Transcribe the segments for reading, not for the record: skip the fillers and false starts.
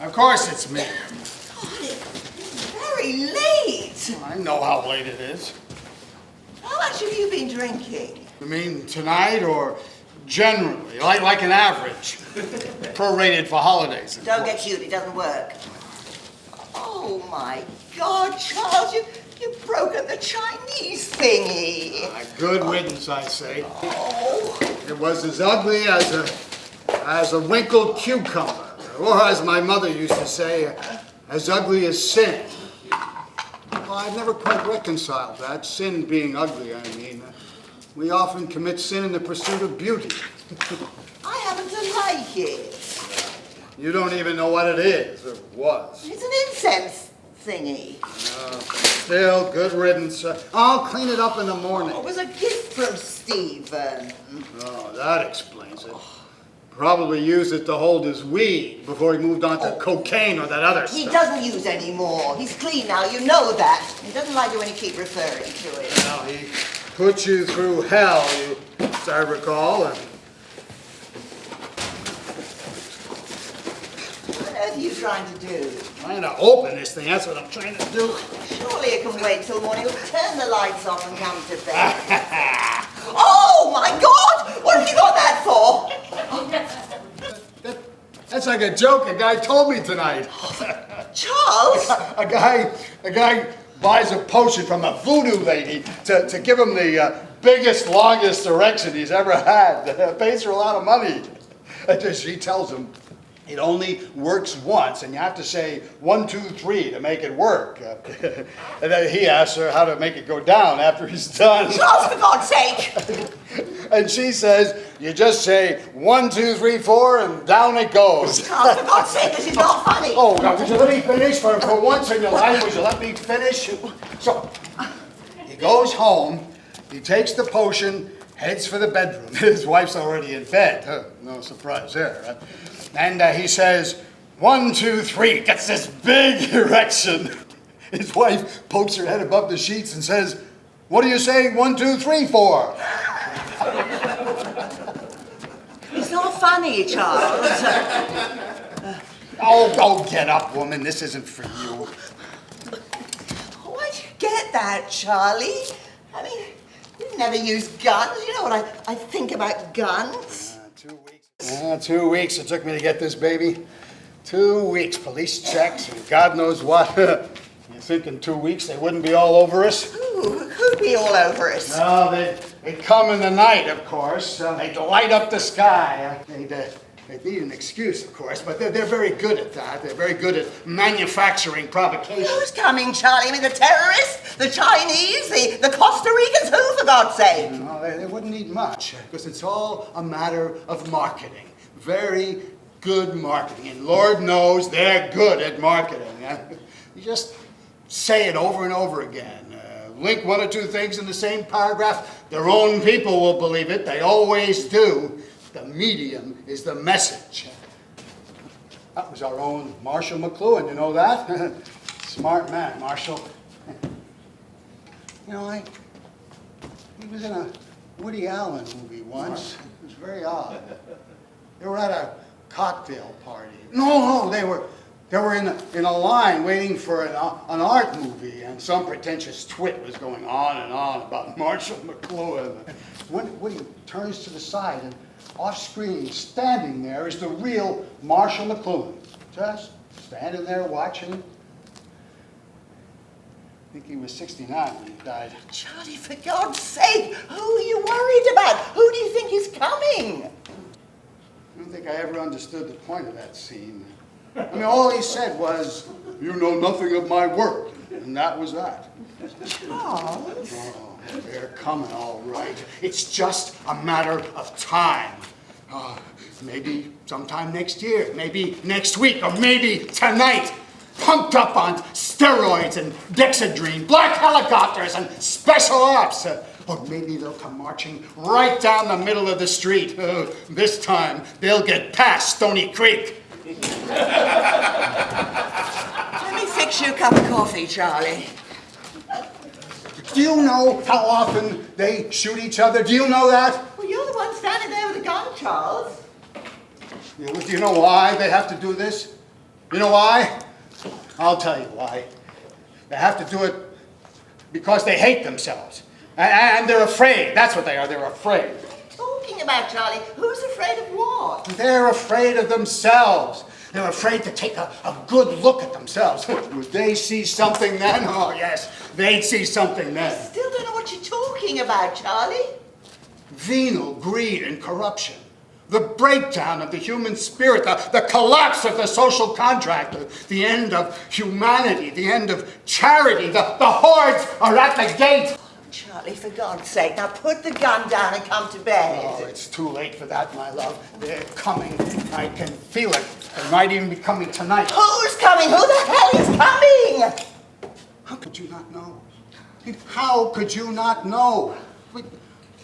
Of course it's me. God, it's very late. I know how late it is. How much have you been drinking? You mean tonight or generally, like an average? Prorated for holidays. Don't get cute, it doesn't work. Oh my God, Charles, you've broken the Chinese thingy. Good riddance, I say. Oh. It was as ugly as a wrinkled cucumber. Or as my mother used to say, as ugly as sin. Well, I've never quite reconciled that, sin being ugly, I mean. We often commit sin in the pursuit of beauty. I happen to like it. You don't even know what it is, or was. It's an incense thingy. Still, good riddance. I'll clean it up in the morning. It was a gift from Stephen. Oh, that explains it. Probably used it to hold his weed before he moved on to cocaine or that other stuff. He doesn't use any more. He's clean now, you know that. He doesn't like it when you keep referring to it. Well, he put you through hell, as I recall. What on earth are you trying to do? Trying to open this thing, that's what I'm trying to do. Surely you can wait till morning. We'll turn the lights off and come to bed. Oh my God! What have you got that for? That's like a joke a guy told me tonight. Charles? A guy buys a potion from a voodoo lady to give him the biggest, longest erection he's ever had. Pays her a lot of money. She tells him it only works once, and you have to say 1, 2, 3 to make it work. And then he asks her how to make it go down after he's done. Charles, for God's sake! And she says, you just say 1, 2, 3, 4, and down it goes. Charles, for God's sake, this is not funny. Oh, God, would you let me finish? For once in your life, would you let me finish? So, he goes home, he takes the potion, heads for the bedroom. His wife's already in bed. No surprise there, right? And he says, 1, 2, 3, gets this big erection. His wife pokes her head above the sheets and says, what are you saying 1, 2, 3 for? It's not funny, Charles. Oh, go get up, woman. This isn't for you. Why'd you get that, Charlie? I mean, you never use guns. You know what I think about guns? 2 weeks. 2 weeks it took me to get this baby. 2 weeks, police checks, and God knows what. You think in 2 weeks they wouldn't be all over us? Who'd be all over us? No, they'd come in the night, of course. They'd light up the sky. They'd need an excuse, of course, but they're very good at that. They're very good at manufacturing provocation. Who's coming, Charlie? I mean, the terrorists? The Chinese? The Costa Ricans? Who, for God's sake? No, they wouldn't need much, because it's all a matter of marketing. Very good marketing, and Lord knows they're good at marketing. You just say it over and over again. Link 1 or 2 things in the same paragraph. Their own people will believe it. They always do. The medium is the message. That was our own Marshall McLuhan, you know that? Smart man, Marshall. You know, he was in a Woody Allen movie once. It was very odd. They were at a cocktail party. No, they were in a line waiting for an art movie, and some pretentious twit was going on and on about Marshall McLuhan. Woody turns to the side, and off-screen, standing there, is the real Marshall McLuhan. Just standing there watching. I think he was 69 when he died. Charlie, for God's sake, who are you worried about? Who do you think is coming? I don't think I ever understood the point of that scene. I mean, all he said was, you know nothing of my work, and that was that. Charles? Oh, they're coming all right. It's just a matter of time. Maybe sometime next year, maybe next week, or maybe tonight. Pumped up on steroids and Dexedrine, black helicopters and special ops. Or maybe they'll come marching right down the middle of the street. This time, they'll get past Stony Creek. Let me fix you a cup of coffee, Charlie. Do you know how often they shoot each other? Do you know that? Well, you're the one standing there with a gun, Charles. Do you know why they have to do this? You know why? I'll tell you why. They have to do it because they hate themselves. And they're afraid. That's what they are. They're afraid. What are you talking about, Charlie? Who's afraid of what? They're afraid of themselves. They're afraid to take a good look at themselves. Would they see something then? Oh, yes, they'd see something I then. still don't know what you're talking about, Charlie. Venal greed and corruption. The breakdown of the human spirit, the collapse of the social contract, the end of humanity, the end of charity. The hordes are at the gate. Charlie, for God's sake, now put the gun down and come to bed. Oh, it's too late for that, my love. They're coming. I can feel it. They might even be coming tonight. Who's coming? Who the hell is coming? How could you not know? How could you not know?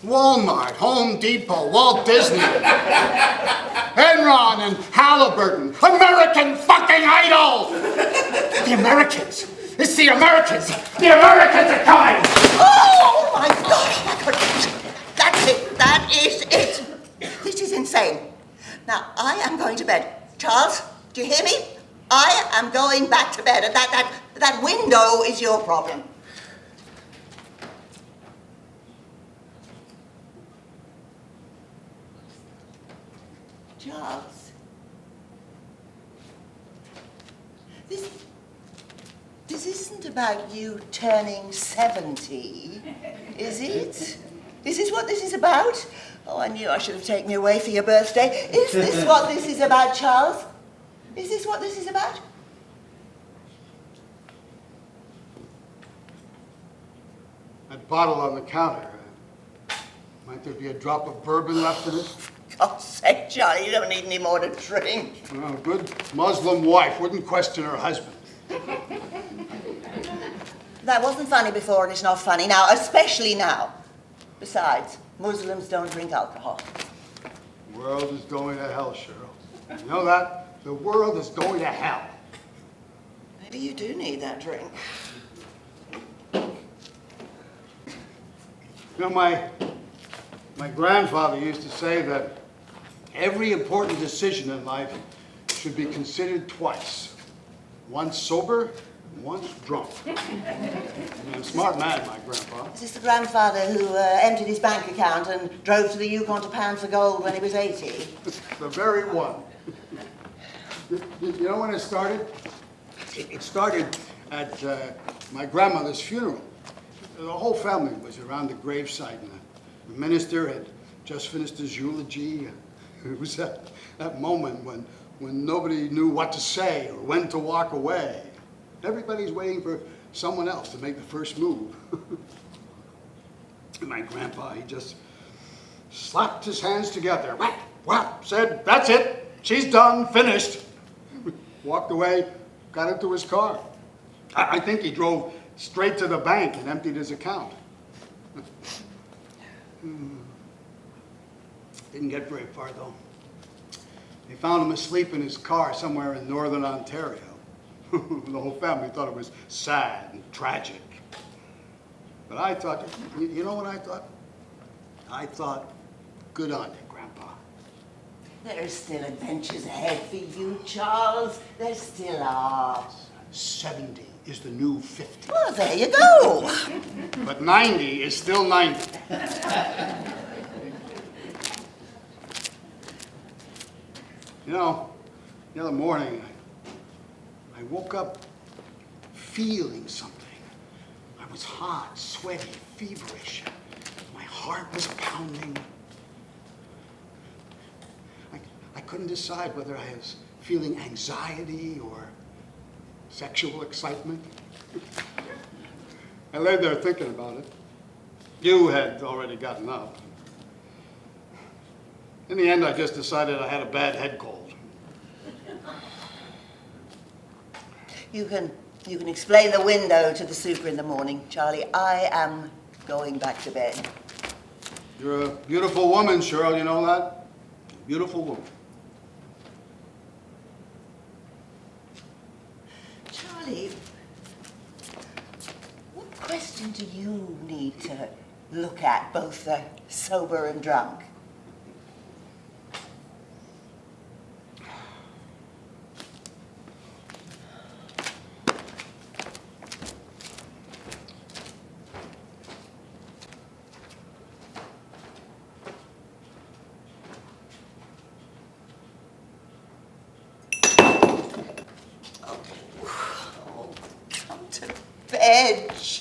Walmart, Home Depot, Walt Disney, Enron and Halliburton, American fucking Idol! The Americans! It's the Americans! The Americans are coming! Oh my God! That's it. That is it. This is insane. Now, I am going to bed. Charles, do you hear me? I am going back to bed. And that window is your problem. Charles, this isn't about you turning 70, is it? Is this what this is about? Oh, I knew I should have taken you away for your birthday. Is this what this is about, Charles? Is this what this is about? That bottle on the counter. Might there be a drop of bourbon left in it? God's sake, Charlie, you don't need any more to drink. Well, a good Muslim wife wouldn't question her husband. That wasn't funny before and it's not funny now, especially now. Besides, Muslims don't drink alcohol. The world is going to hell, Cheryl. You know that? The world is going to hell. Maybe you do need that drink. You know, my grandfather used to say that every important decision in life should be considered twice. Once sober, and once drunk. And a smart man, my grandpa. Is this the grandfather who emptied his bank account and drove to the Yukon to pound for gold when he was 80? The very one. You know when it started? It started at my grandmother's funeral. The whole family was around the gravesite, and the minister had just finished his eulogy. It was that moment when nobody knew what to say or when to walk away. Everybody's waiting for someone else to make the first move. And my grandpa, he just slapped his hands together. Whap, whap, said, "That's it. She's done, finished." Walked away, got into his car. I think he drove straight to the bank and emptied his account. Didn't get very far, though. They found him asleep in his car somewhere in northern Ontario. The whole family thought it was sad and tragic. But I thought, you know what I thought? I thought, good on you, Grandpa. There's still adventures ahead for you, Charles. There still are. 70 is the new 50. Well, there you go. But 90 is still 90. You know, the other morning, I woke up feeling something. I was hot, sweaty, feverish. My heart was pounding. I couldn't decide whether I was feeling anxiety or sexual excitement. I lay there thinking about it. You had already gotten up. In the end, I just decided I had a bad head cold. You can explain the window to the super in the morning, Charlie. I am going back to bed. You're a beautiful woman, Cheryl, you know that? Beautiful woman. Charlie, what question do you need to look at, both sober and drunk?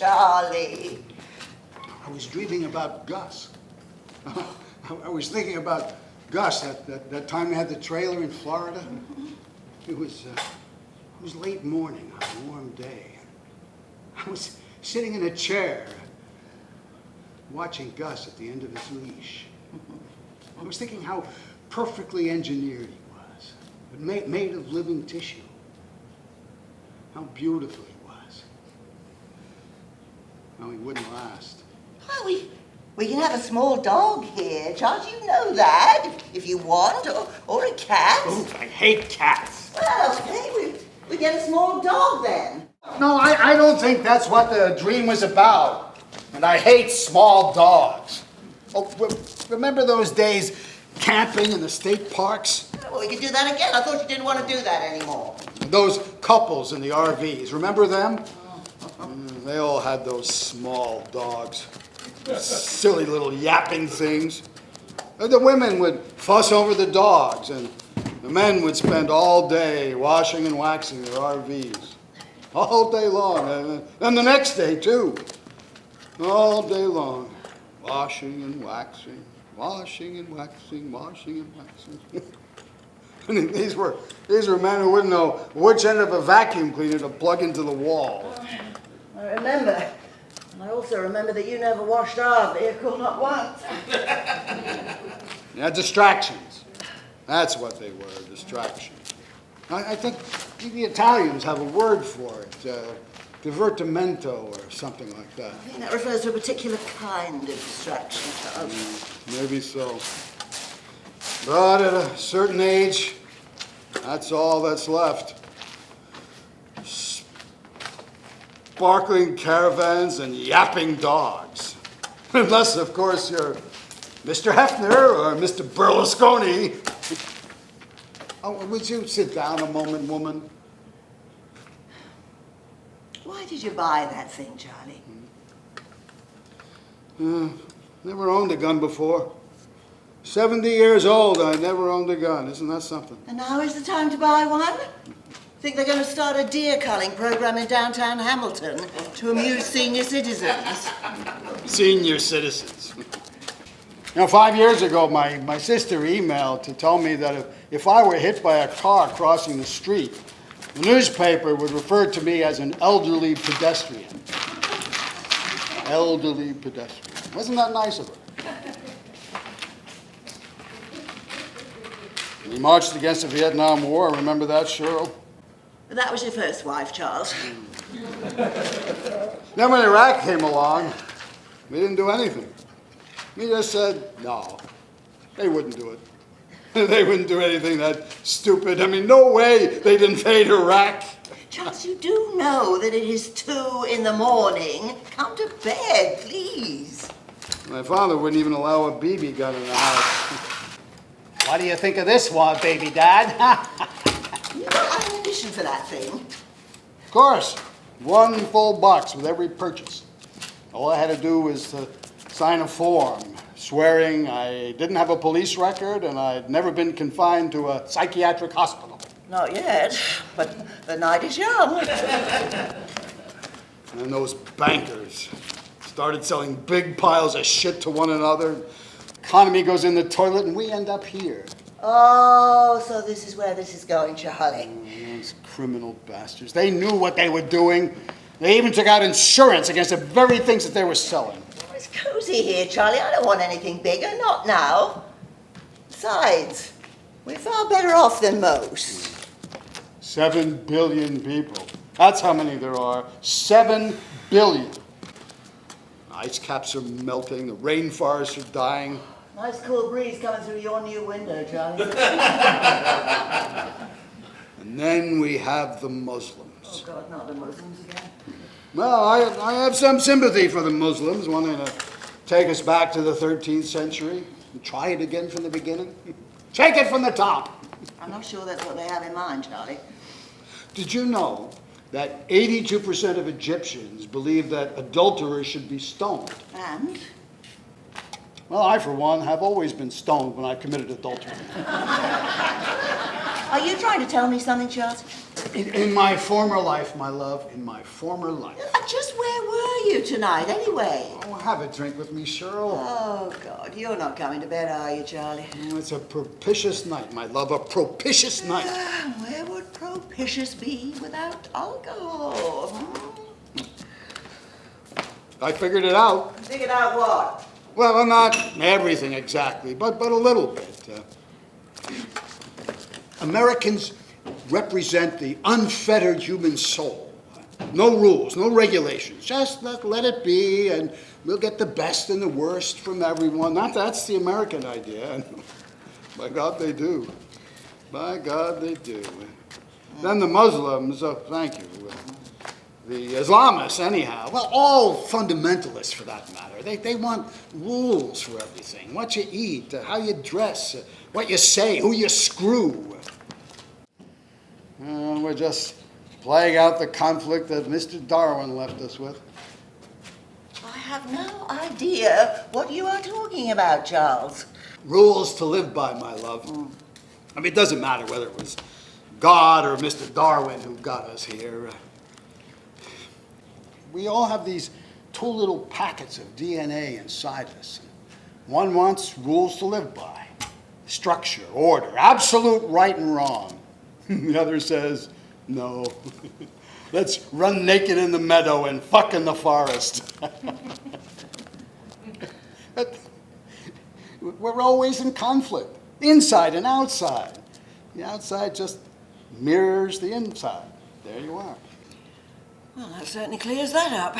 Charlie. I was dreaming about Gus. I was thinking about Gus, that time they had the trailer in Florida. It was late morning on a warm day. I was sitting in a chair watching Gus at the end of his leash. I was thinking how perfectly engineered he was, but made of living tissue. How beautiful he was. How he wouldn't last. Well, we can have a small dog here, Charles. You know that, if you want, or a cat. Oh, I hate cats. Well, okay, we get a small dog then. No, I don't think that's what the dream was about. And I hate small dogs. Oh, remember those days camping in the state parks? Well, we could do that again. I thought you didn't want to do that anymore. Those couples in the RVs, remember them? They all had those small dogs. Silly little yapping things. And the women would fuss over the dogs, and the men would spend all day washing and waxing their RVs. All day long, and the next day too. All day long. Washing and waxing, washing and waxing, washing and waxing. I mean, these were men who wouldn't know which end of a vacuum cleaner to plug into the wall. I remember. And I also remember that you never washed our vehicle, not once. Yeah, distractions. That's what they were, distractions. I think the Italians have a word for it, divertimento or something like that. I think that refers to a particular kind of distraction, Charles. Maybe so. But at a certain age, that's all that's left. Sparkling caravans and yapping dogs. Unless, of course, you're Mr. Hefner or Mr. Berlusconi. Oh, would you sit down a moment, woman? Why did you buy that thing, Charlie? Never owned a gun before. 70 years old, I never owned a gun. Isn't that something? And now is the time to buy one? Think they're going to start a deer culling program in downtown Hamilton to amuse senior citizens? Senior citizens. You know, 5 years ago, my sister emailed to tell me that if I were hit by a car crossing the street, the newspaper would refer to me as an elderly pedestrian. Elderly pedestrian. Wasn't that nice of her? We marched against the Vietnam War. Remember that, Cheryl? That was your first wife, Charles. Then when Iraq came along, we didn't do anything. We just said, no, they wouldn't do it. They wouldn't do anything that stupid. I mean, no way they'd invade Iraq. Charles, you do know that it is 2 in the morning. Come to bed, please. My father wouldn't even allow a BB gun in the house. What do you think of this one, baby dad? You got ammunition for that thing? Of course, 1 full box with every purchase. All I had to do was to sign a form swearing I didn't have a police record and I'd never been confined to a psychiatric hospital. Not yet, but the night is young. And then those bankers started selling big piles of shit to one another. Economy goes in the toilet and we end up here. Oh, so this is where this is going, Charlie. Those criminal bastards. They knew what they were doing. They even took out insurance against the very things that they were selling. It's cozy here, Charlie. I don't want anything bigger, not now. Besides, we're far better off than most. 7 billion people. That's how many there are. 7 billion. Ice caps are melting. The rainforests are dying. Nice cool breeze coming through your new window, Charlie. And then we have the Muslims. Oh, God, not the Muslims again. Well, I have some sympathy for the Muslims wanting to take us back to the 13th century and try it again from the beginning. Take it from the top. I'm not sure that's what they have in mind, Charlie. Did you know that 82% of Egyptians believe that adulterers should be stoned? And? Well, I, for one, have always been stoned when I committed adultery. Are you trying to tell me something, Charles? In my former life, my love, in my former life. Just where were you tonight, anyway? Oh, have a drink with me, Cheryl. Oh, God, you're not coming to bed, are you, Charlie? Oh, it's a propitious night, my love, a propitious night. Where would propitious be without alcohol? I figured it out. Figured out what? Well, not everything exactly, but a little bit. Americans represent the unfettered human soul. No rules, no regulations. Just let it be, and we'll get the best and the worst from everyone. That's the American idea. And by God, they do. By God, they do. Then the Muslims, thank you. The Islamists, anyhow. Well, all fundamentalists, for that matter. They want rules for everything. What you eat, how you dress, what you say, who you screw. We're just playing out the conflict that Mr. Darwin left us with. I have no idea what you are talking about, Charles. Rules to live by, my love. I mean, it doesn't matter whether it was God or Mr. Darwin who got us here. We all have these two little packets of DNA inside us. One wants rules to live by, structure, order, absolute right and wrong. The other says, no, let's run naked in the meadow and fuck in the forest. But we're always in conflict, inside and outside. The outside just mirrors the inside. There you are. Well, that certainly clears that up.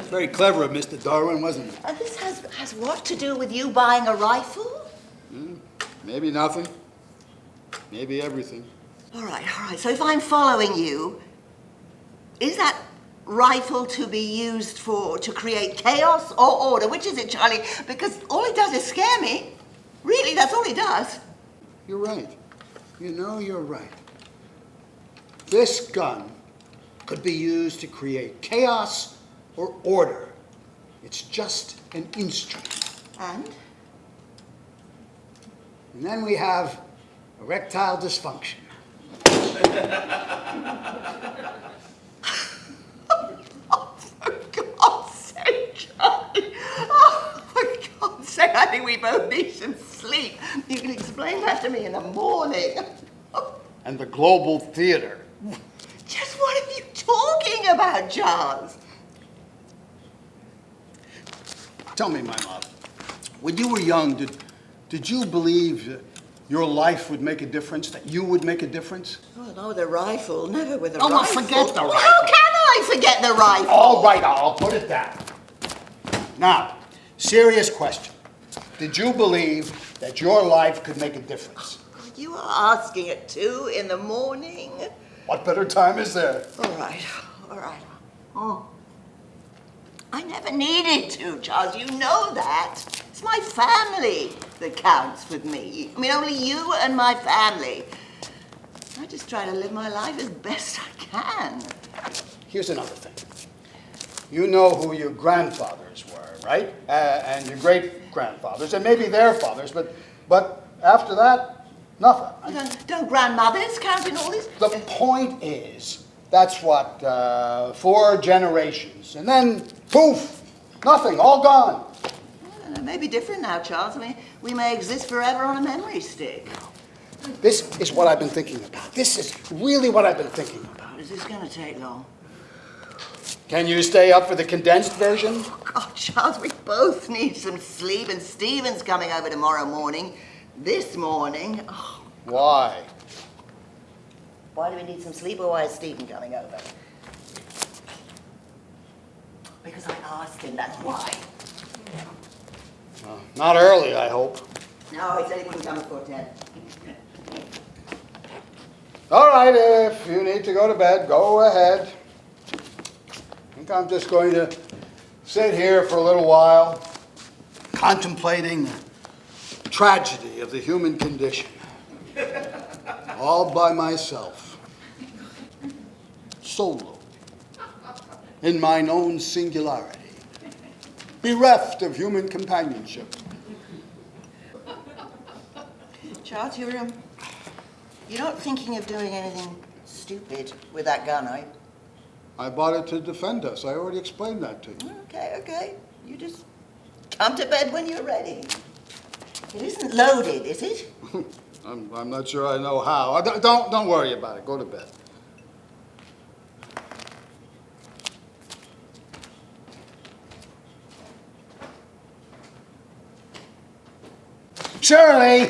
Very clever of Mr. Darwin, wasn't it? And this has what to do with you buying a rifle? Maybe nothing. Maybe everything. All right. So if I'm following you, is that rifle to be used to create chaos or order? Which is it, Charlie? Because all it does is scare me. Really, that's all it does. You're right. You know, you're right. This gun could be used to create chaos or order. It's just an instrument. And then we have erectile dysfunction. Oh, for God's sake, Charlie. Oh, for God's sake, I think we both need some sleep. You can explain that to me in the morning. And the global theater. Just what are you talking about, Charles? Tell me, my love, when you were young, did you believe your life would make a difference, that you would make a difference? Oh, no, with a rifle. Never with a Oh, rifle. well, forget the Well, rifle. how can I forget the rifle? All right, I'll put it down. Now, serious question. Did you believe that your life could make a difference? You are asking at 2 in the morning. What better time is there? All right. Oh. I never needed to, Charles. You know that. It's my family that counts with me. I mean, only you and my family. I just try to live my life as best I can. Here's another thing. You know who your grandfathers were, right? And your great-grandfathers, and maybe their fathers, but after that, nothing. Don't grandmothers count in all this? The point is, that's what, 4 generations, and then poof, nothing, all gone. Well, it may be different now, Charles. I mean, we may exist forever on a memory stick. This is what I've been thinking about. This is really what I've been thinking about. Is this going to take long? Can you stay up for the condensed version? Oh, God, Charles, we both need some sleep, and Stephen's coming over tomorrow morning. This morning. Oh, Why? why do we need some sleep, or why is Stephen coming over? Because I asked him, that's why. Not early, I hope. No, he said he wouldn't come before 10. All right, if you need to go to bed, go ahead. I think I'm just going to sit here for a little while, contemplating the tragedy of the human condition. All by myself. Solo. In mine own singularity. Bereft of human companionship. Charles, you're not thinking of doing anything stupid with that gun, are you? I bought it to defend us. I already explained that to you. Okay. You just come to bed when you're ready. It isn't loaded, is it? I'm not sure I know how. Don't worry about it. Go to bed. Shirley,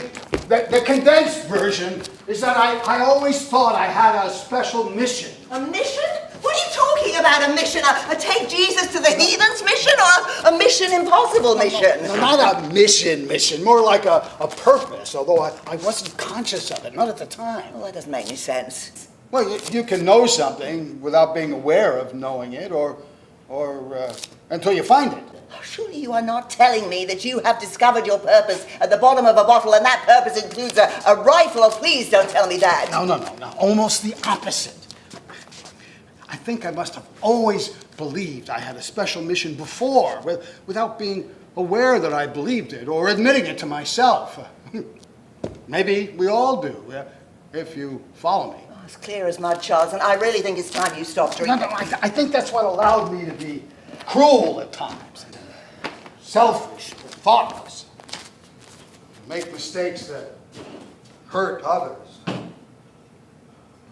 the condensed version is that I always thought I had a special mission. A mission? What are you talking about, a mission? A take Jesus to the heathens mission or a Mission Impossible mission? No, not a mission, more like a purpose, although I wasn't conscious of it, not at the time. Well, that doesn't make any sense. Well, you can know something without being aware of knowing it, or until you find it. Oh, surely you are not telling me that you have discovered your purpose at the bottom of a bottle and that purpose includes a rifle. Oh, please don't tell me that. No, almost the opposite. I think I must have always believed I had a special mission before, without being aware that I believed it or admitting it to myself. Maybe we all do, if you follow me. Oh, it's clear as mud, Charles, and I really think it's time you stopped drinking. No, I think that's what allowed me to be cruel at times, selfish, thoughtless, make mistakes that hurt others,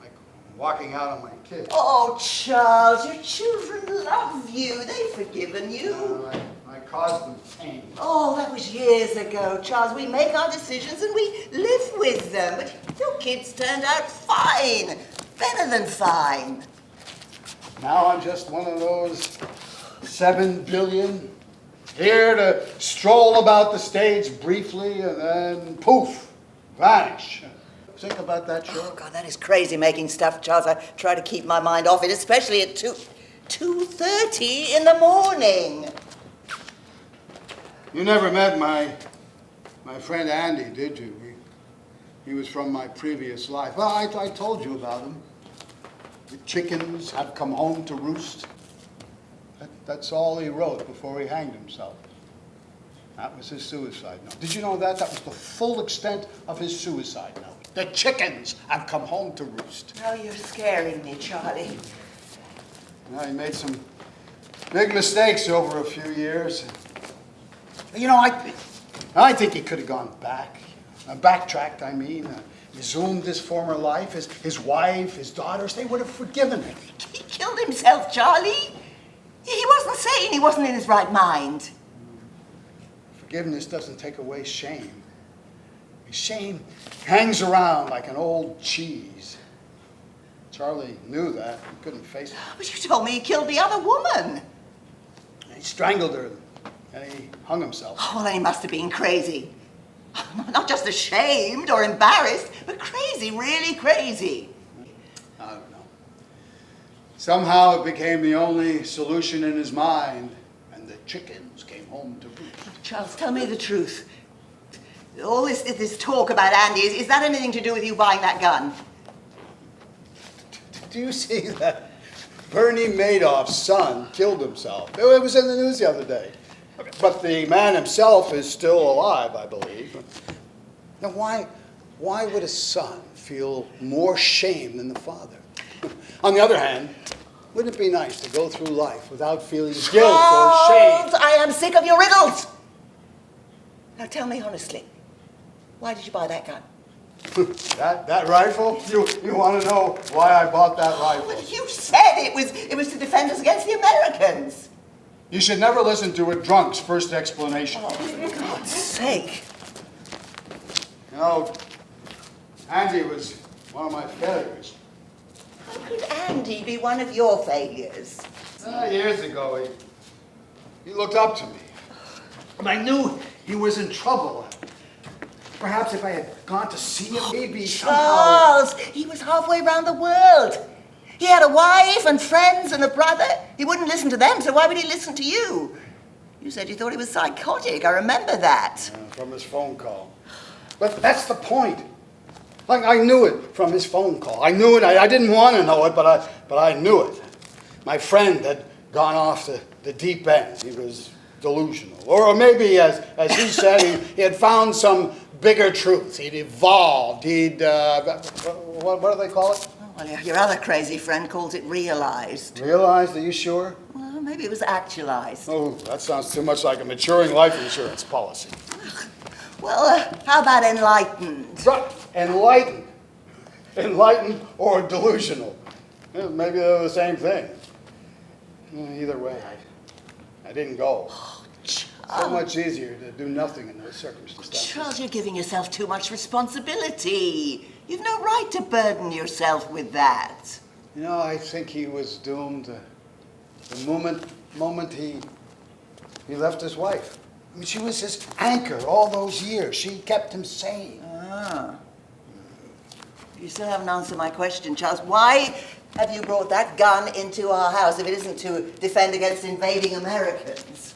like walking out on my kids. Oh, Charles, your children love you. They've forgiven you. I caused them pain. Oh, that was years ago, Charles. We make our decisions and we live with them. But your kids turned out fine. Better than fine. Now I'm just one of those 7 billion, here to stroll about the stage briefly and then poof, vanish. Think about that, Shirley. Oh, God, that is crazy making stuff, Charles. I try to keep my mind off it, especially at 2:30 in the morning. You never met my friend Andy, did you? He was from my previous life. Well, I told you about him. The chickens have come home to roost. That's all he wrote before he hanged himself. That was his suicide note. Did you know that? That was the full extent of his suicide note. The chickens have come home to roost. Oh, you're scaring me, Charlie. Now, he made some big mistakes over a few years. You know, I think he could have gone back. Backtracked, I mean. Resumed his former life. His wife, his daughters, they would have forgiven him. He killed himself, Charlie. He wasn't sane. He wasn't in his right mind. Forgiveness doesn't take away shame. Shame hangs around like an old cheese. Charlie knew that. He couldn't face it. But you told me he killed the other woman. He strangled her and he hung himself. Oh, well, then he must have been crazy. Not just ashamed or embarrassed, but crazy, really crazy. I don't know. Somehow it became the only solution in his mind, and the chickens came home to roost. Charles, tell me the truth. All this talk about Andy, is that anything to do with you buying that gun? Do you see that Bernie Madoff's son killed himself? It was in the news the other day. But the man himself is still alive, I believe. Now, why would a son feel more shame than the father? On the other hand, wouldn't it be nice to go through life without feeling guilt or shame? Charles, I am sick of your riddles. Now tell me honestly, why did you buy that gun? That rifle? You want to know why I bought that rifle? Well, you said it was to defend us against the Americans. You should never listen to a drunk's first explanation. Oh, for God's sake. You know, Andy was one of my failures. How could Andy be one of your failures? Years ago, he looked up to me. And I knew he was in trouble. Perhaps if I had gone to see him, maybe somehow... Charles, he was halfway around the world. He had a wife and friends and a brother. He wouldn't listen to them, so why would he listen to you? You said you thought he was psychotic. I remember that. From his phone call. But that's the point. Like, I knew it from his phone call. I knew it. I didn't want to know it, but I knew it. My friend had gone off the deep end. He was delusional. Or maybe, as he said, he had found some bigger truth. He'd evolved. What do they call it? Well, your other crazy friend calls it realized. Realized? Are you sure? Well, maybe it was actualized. Oh, that sounds too much like a maturing life insurance policy. Well, how about enlightened? Right. Enlightened. Enlightened or delusional. Yeah, maybe they're the same thing. Either way, I didn't go. Oh, So much easier to do nothing in those circumstances. Charles, you're giving yourself too much responsibility. You've no right to burden yourself with that. You know, I think he was doomed the moment he left his wife. I mean, she was his anchor all those years. She kept him sane. Ah. You still haven't answered my question, Charles. Why have you brought that gun into our house if it isn't to defend against invading Americans?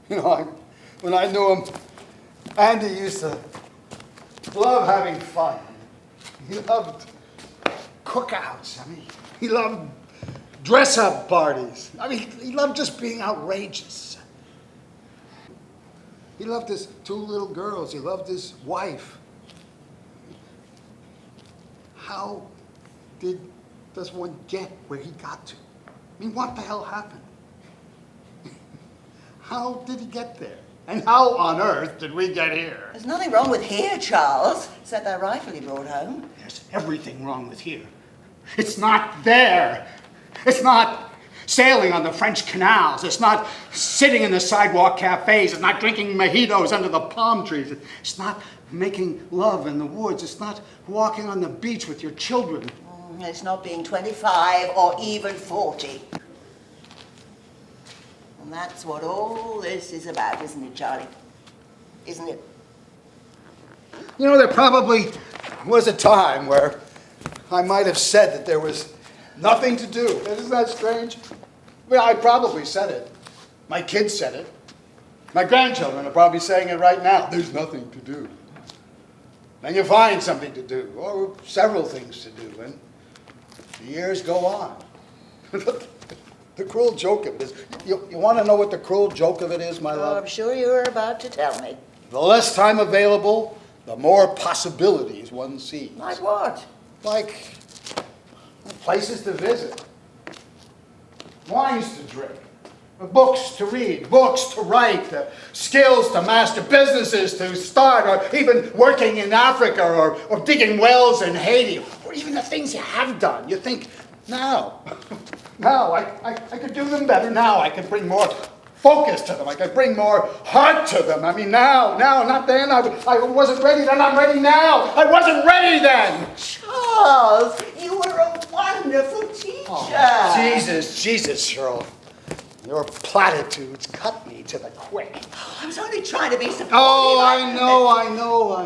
You know, when I knew him, Andy used to love having fun. He loved cookouts. I mean, he loved dress-up parties. I mean, he loved just being outrageous. He loved his 2 little girls. He loved his wife. How does one get where he got to? I mean, what the hell happened? How did he get there? And how on earth did we get here? There's nothing wrong with here, Charles, except that rifle he brought home. There's everything wrong with here. It's not there. It's not sailing on the French canals. It's not sitting in the sidewalk cafes. It's not drinking mojitos under the palm trees. It's not making love in the woods. It's not walking on the beach with your children. It's not being 25 or even 40. And that's what all this is about, isn't it, Charlie? Isn't it? You know, there probably was a time where I might have said that there was nothing to do. Isn't that strange? I mean, I probably said it. My kids said it. My grandchildren are probably saying it right now. There's nothing to do. Then you find something to do, or several things to do, and the years go on. The cruel joke of it is, you want to know what the cruel joke of it is, my love? I'm sure you're about to tell me. The less time available, the more possibilities one sees. Like what? Like places to visit, wines to drink, books to read, books to write, skills to master, businesses to start, or even working in Africa, or digging wells in Haiti, or even the things you have done. You think, now I could do them better now. I could bring more focus to them. I could bring more heart to them. I mean, now, not then. I wasn't ready then. I'm ready now. I wasn't ready then. Charles, you were a wonderful teacher. Oh, Jesus, Shirley. Your platitudes cut me to the quick. I was only trying to be supportive. Oh, I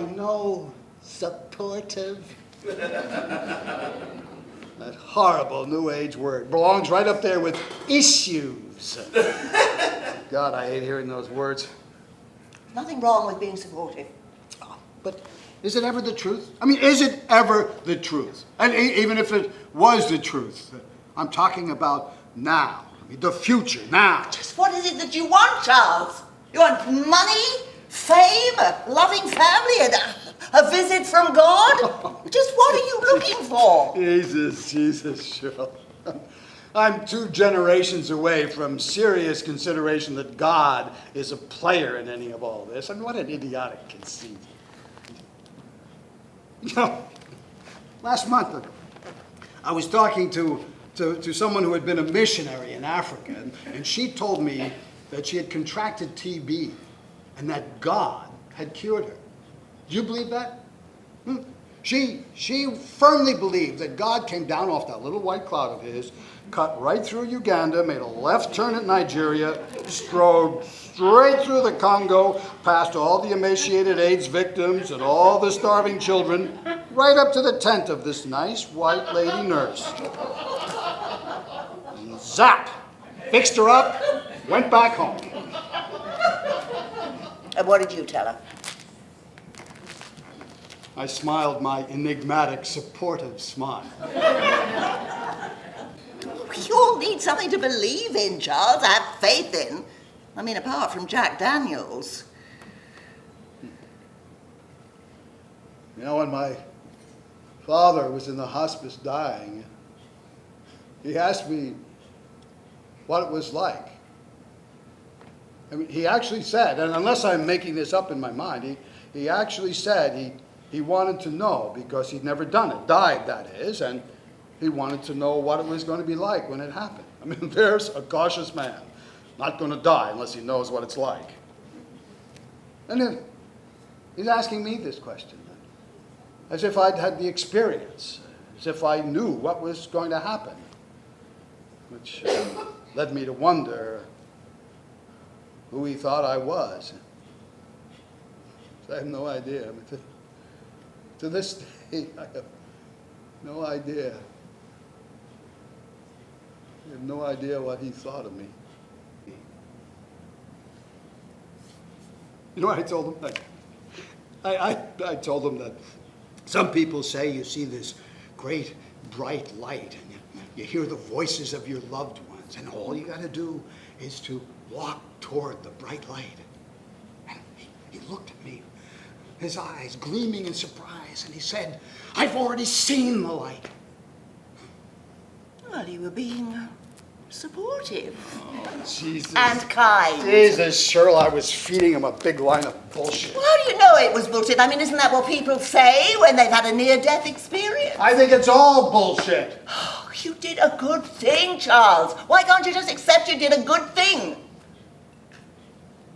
know. Supportive. That horrible New Age word belongs right up there with issues. God, I hate hearing those words. Nothing wrong with being supportive. Oh, but is it ever the truth? I mean, is it ever the truth? And even if it was the truth, I'm talking about now. I mean, the future, now. Just what is it that you want, Charles? You want money, fame, a loving family, and a visit from God? Just what are you looking for? Jesus, Shirley. I'm 2 generations away from serious consideration that God is a player in any of all this. And what an idiotic conceit. You know, last month I was talking to someone who had been a missionary in Africa, and she told me that she had contracted TB and that God had cured her. Do you believe that? She firmly believed that God came down off that little white cloud of his, cut right through Uganda, made a left turn at Nigeria, strode straight through the Congo, past all the emaciated AIDS victims and all the starving children, right up to the tent of this nice white lady nurse. And zap! Fixed her up, went back home. And what did you tell her? I smiled my enigmatic, supportive smile. You all need something to believe in, Charles, have faith in. I mean, apart from Jack Daniels. You know, in my father was in the hospice dying, he asked me what it was like. I mean, he actually said, and unless I'm making this up in my mind, he actually said he wanted to know because he'd never done it, died that is, and he wanted to know what it was going to be like when it happened. I mean, there's a cautious man, not going to die unless he knows what it's like. And then he's asking me this question, as if I'd had the experience, as if I knew what was going to happen, which led me to wonder who he thought I was. I have no idea. I mean, to this day, I have no idea. I have no idea what he thought of me. You know what I told him? I told him that some people say you see this great bright light and you hear the voices of your loved ones, and all you got to do is to walk toward the bright light. And he looked at me, his eyes gleaming in surprise, and he said, "I've already seen the light." Well, you were being supportive. Oh, Jesus. And kind. Jesus, Shirley, I was feeding him a big line of bullshit. Well, how do you know it was bullshit? I mean, isn't that what people say when they've had a near-death experience? I think it's all bullshit. Oh, you did a good thing, Charles. Why can't you just accept you did a good thing?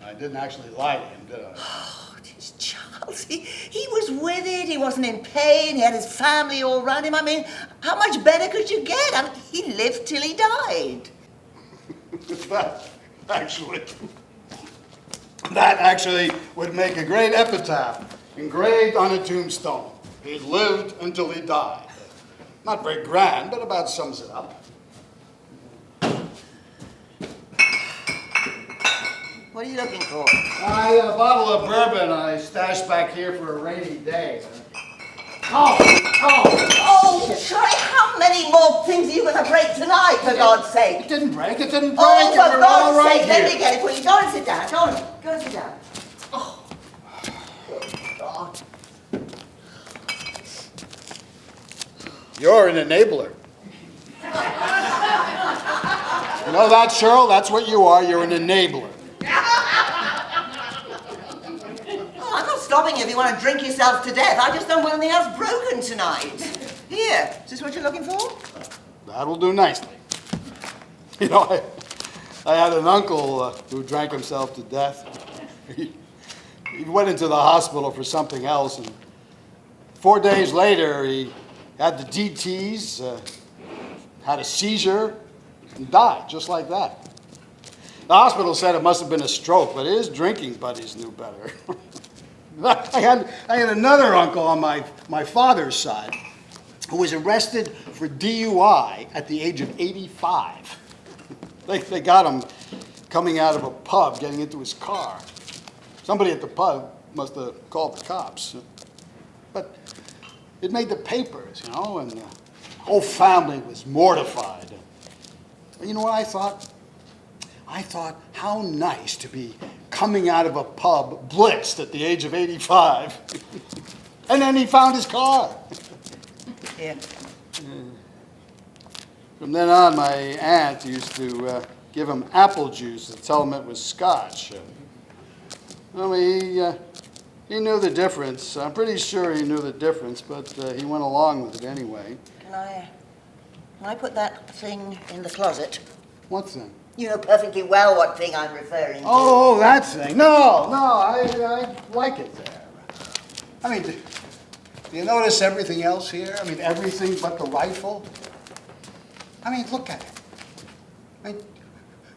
I didn't actually lie to him, did I? Oh, this Charles, he was with it. He wasn't in pain. He had his family all around him. I mean, how much better could you get? I mean, he lived till he died. That actually would make a great epitaph engraved on a tombstone. He lived until he died. Not very grand, but about sums it up. What are you looking for? A bottle of bourbon I stashed back here for a rainy day. Oh! Oh, Charlie, how many more things are you going to break tonight, for God's sake? It didn't break. Oh, We're for all God's right sake, let here. me get it for you. Go and sit down. Go and sit down. Oh, good God. You're an enabler. You know that, Cheryl? That's what you are. You're an enabler. Oh, I'm not stopping you if you want to drink yourself to death. I just don't want anything else broken tonight. Here, is this what you're looking for? That'll do nicely. You know, I had an uncle who drank himself to death. He went into the hospital for something else, and 4 days later he had the DTs, had a seizure, and died just like that. The hospital said it must have been a stroke, but his drinking buddies knew better. I had another uncle on my father's side who was arrested for DUI at the age of 85. They got him coming out of a pub, getting into his car. Somebody at the pub must have called the cops. But it made the papers, you know, and the whole family was mortified. But you know what I thought? I thought, how nice to be coming out of a pub blitzed at the age of 85. And then he found his car. Here. From then on, my aunt used to give him apple juice and tell him it was scotch. I mean, he knew the difference. I'm pretty sure he knew the difference, but he went along with it anyway. Can I put that thing in the closet? What thing? You know perfectly well what thing I'm referring to. Oh, that thing. No, I like it there. I mean, do you notice everything else here? I mean, everything but the rifle? I mean, look at it. I mean,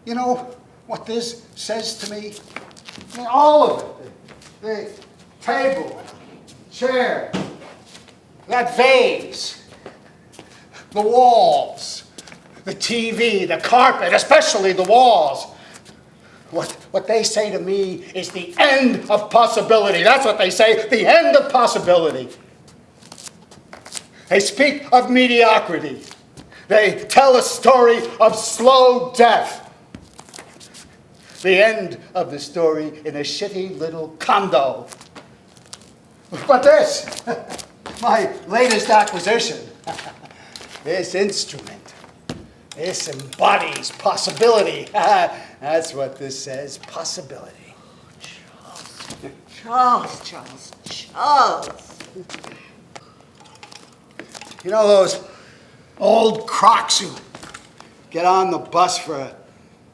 you know what this says to me? I mean, all of it. The table, chair, that vase, the walls, the TV, the carpet, especially the walls. What they say to me is the end of possibility. That's what they say, the end of possibility. They speak of mediocrity. They tell a story of slow death. The end of the story in a shitty little condo. But this, My latest acquisition. This instrument. This embodies possibility. That's what this says, possibility. Charles. You know those old crocs who get on the bus for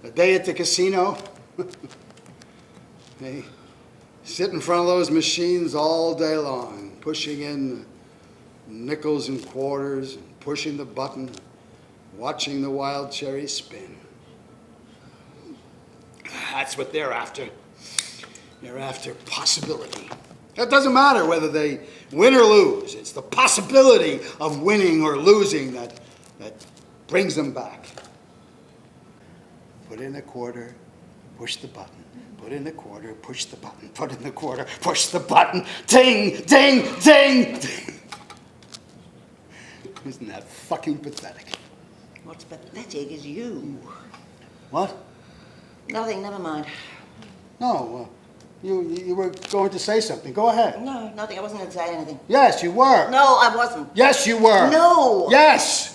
a day at the casino? They sit in front of those machines all day long, pushing in nickels and quarters, and pushing the button, watching the wild cherry spin. That's what they're after. They're after possibility. It doesn't matter whether they win or lose. It's the possibility of winning or losing that brings them back. Put in a quarter, push the button. Put in a quarter, push the button. Put in the quarter, push the button. Ding, ding, ding, ding. Isn't that fucking pathetic? What's pathetic is you. What? Nothing, never mind. No, you were going to say something. Go ahead. No, nothing. I wasn't going to say anything. Yes, you were. No, I wasn't. Yes, you were. No. Yes.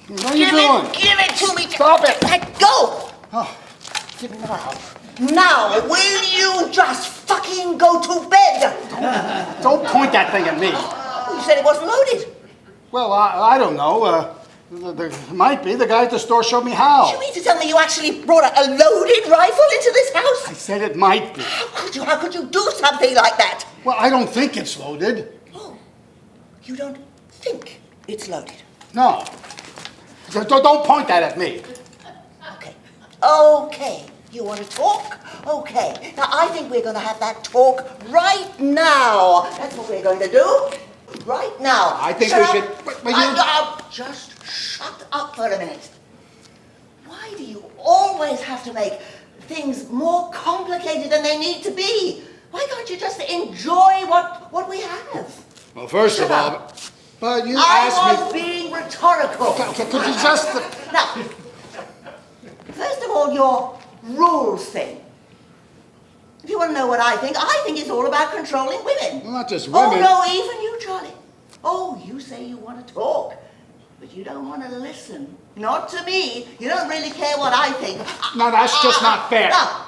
What are you doing? Give it to me. Stop it. Let go. Oh. Now, will you just fucking go to bed? Don't point that thing at me. You said it wasn't loaded. Well, I don't know. There might be. The guy at the store showed me how. You mean to tell me you actually brought a loaded rifle into this house? I said it might be. How could you do something like that? Well, I don't think it's loaded. Oh, you don't think it's loaded? No. Don't point that at me. Okay. You want to talk? Okay. Now, I think we're going to have that talk right now. That's what we're going to do. Right now. I think Shut we up. should... But Just shut up for a minute. Why do you always have to make things more complicated than they need to be? Why can't you just enjoy what we have? Well, first of all... But you asked me... I was being rhetorical. Okay, could you just... Now, first of all, your rules thing. If you want to know what I think it's all about controlling women. Well, not just women. Oh, no, even you, Charlie. Oh, you say you want to talk, but you don't want to listen. Not to me. You don't really care what I think. No, that's just not fair. No.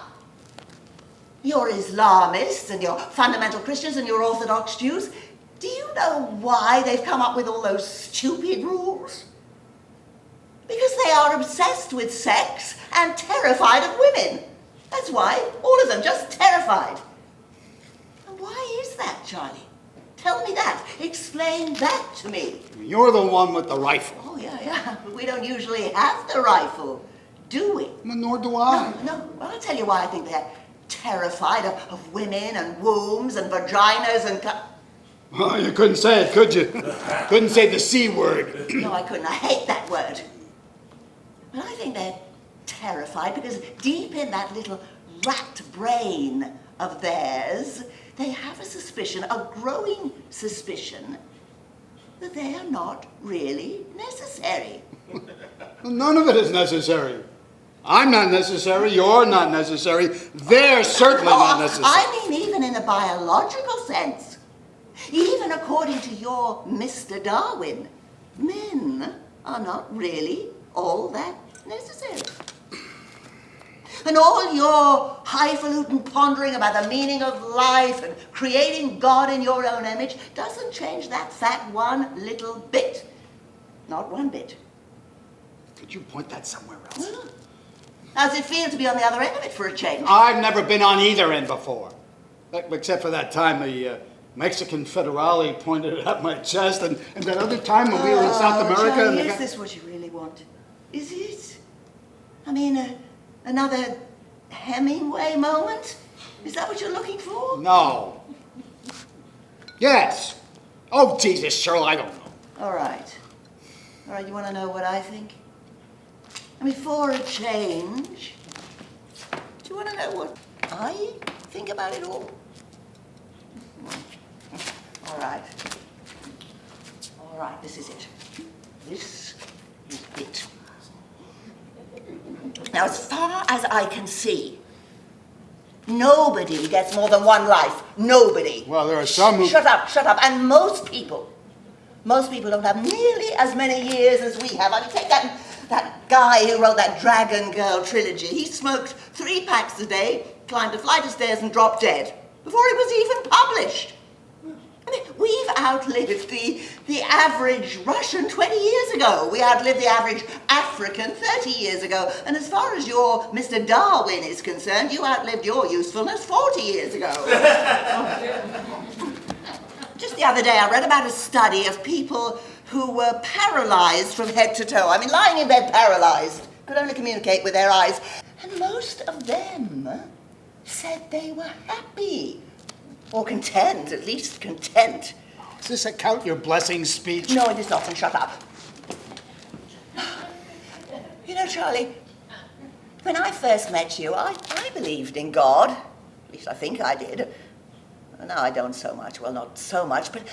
You're Islamists and you're fundamental Christians and you're Orthodox Jews. Do you know why they've come up with all those stupid rules? Because they are obsessed with sex and terrified of women. That's why. All of them just terrified. And why is that, Charlie? Tell me that. Explain that to me. You're the one with the rifle. Oh, yeah. We don't usually have the rifle, do we? Well, nor do I. No. Well, I'll tell you why I think they're terrified of women and wombs and vaginas and... Well, you couldn't say it, could you? Couldn't say the C word. No, I couldn't. I hate that word. But I think they're terrified because deep in that little rat brain of theirs, they have a suspicion, a growing suspicion, that they are not really necessary. Well, none of it is necessary. I'm not necessary, you're not necessary, they're certainly not necessary. I mean even in a biological sense. Even according to your Mr. Darwin, men are not really all that necessary. And all your highfalutin pondering about the meaning of life and creating God in your own image doesn't change that fact one little bit. Not one bit. Could you point that somewhere else? How's it feel to be on the other end of it for a change? I've never been on either end before. Except for that time Mexican federale pointed at my chest, and that other time when we were in South America. Charlie, and is this what you really want? Is it? I mean, another Hemingway moment? Is that what you're looking for? No. Yes. Oh, Jesus, Shirley, I don't know. All right. All right, you want to know what I think? I mean, for a change, do you want to know what I think about it all? All right. All right, this is it. This is it. Now, as far as I can see, nobody gets more than one life. Nobody. Well, there are some who... Shut up, shut up. And most people don't have nearly as many years as we have. I mean, take that guy who wrote that Dragon Girl trilogy. He smoked 3 packs a day, climbed a flight of stairs and dropped dead before it was even published. I mean, we've outlived the average Russian 20 years ago. We outlived the average African 30 years ago. And as far as your Mr. Darwin is concerned, you outlived your usefulness 40 years ago. Just the other day, I read about a study of people who were paralyzed from head to toe. I mean, lying in bed paralyzed, could only communicate with their eyes. And most of them said they were happy. Or content, at least content. Is this a count your blessings speech? No, it is not, and shut up. You know, Charlie, when I first met you, I believed in God. At least I think I did. Now I don't so much. Well, not so much, but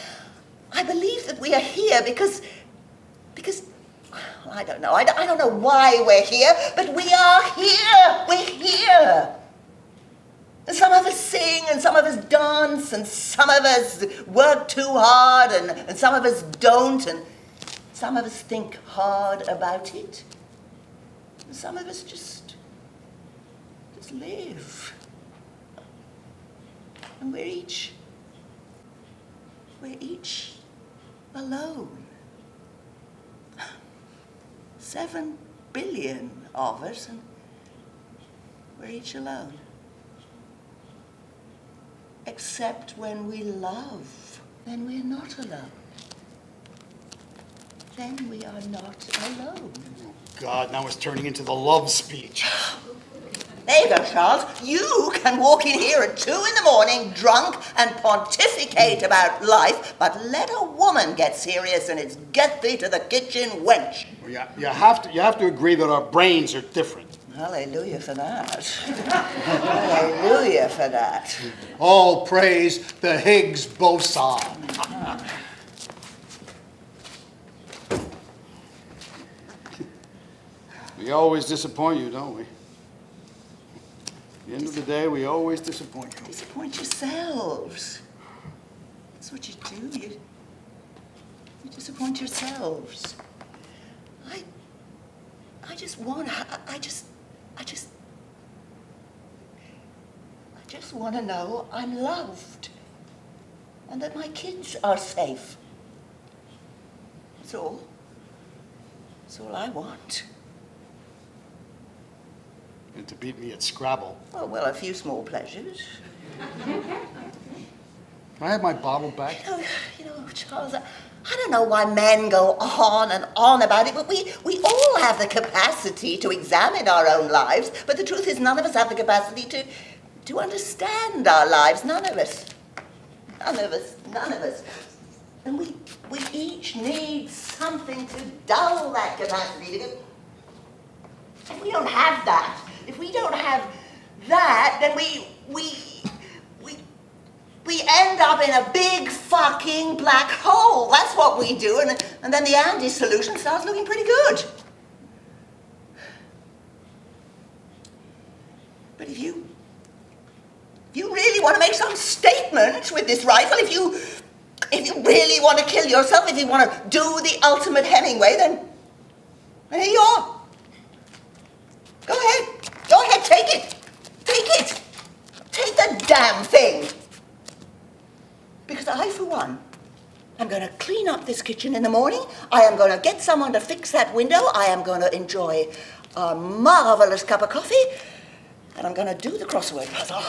I believe that we are here because well, I don't know. I don't know why we're here, but we are here. We're here. And some of us sing, and some of us dance, and some of us work too hard, and some of us don't, and some of us think hard about it. And some of us just live. And we're each alone. 7 billion of us, and we're each alone. Except when we love, then we're not alone. Then we are not alone. Oh, God, now it's turning into the love speech. There you go, Charles. You can walk in here at 2 in the morning, drunk, and pontificate about life, but let a woman get serious and it's get thee to the kitchen, wench. Well, you have to agree that our brains are different. Hallelujah for that. Hallelujah for that. All praise the Higgs boson. We always disappoint you, don't we? At the end of the day, we always disappoint you. Disappoint yourselves. That's what you do. You disappoint yourselves. I just want to know I'm loved and that my kids are safe. That's all. That's all I want. And to beat me at Scrabble. Oh, well, a few small pleasures. Can I have my bottle back? You know, Charles, I don't know why men go on and on about it, but we all have the capacity to examine our own lives, but the truth is none of us have the capacity to understand our lives. None of us. None of us. None of us. And we each need something to dull that capacity. If we don't have that, if we don't have that, then we end up in a big fucking black hole. That's what we do, and then the Andy solution starts looking pretty good. But if you really want to make some statement with this rifle, if you really want to kill yourself, if you want to do the ultimate Hemingway, then here you are. Go ahead, take it. Take the damn thing. Because I, for one, am going to clean up this kitchen in the morning. I am going to get someone to fix that window. I am going to enjoy a marvelous cup of coffee. And I'm going to do the crossword puzzle.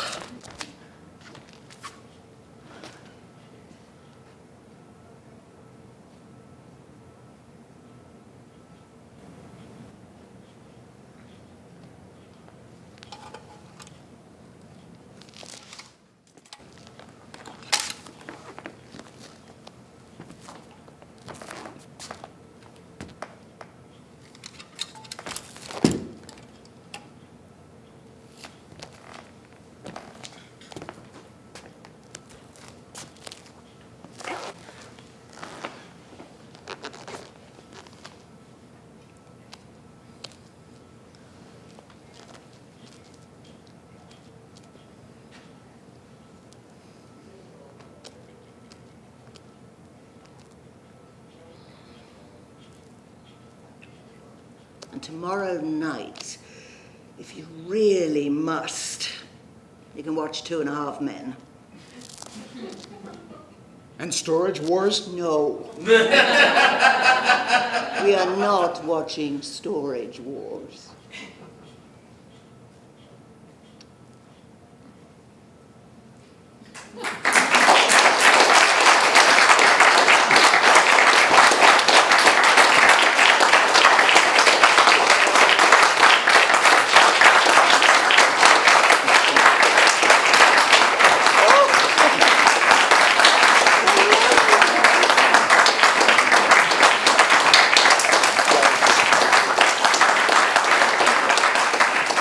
And tomorrow night, if you really must, you can watch 2.5 Men. And Storage Wars? No. We are not watching Storage Wars.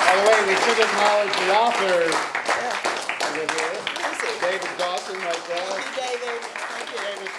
By the way, we should acknowledge the authors. David Dawson, my dad. David. Thank you. David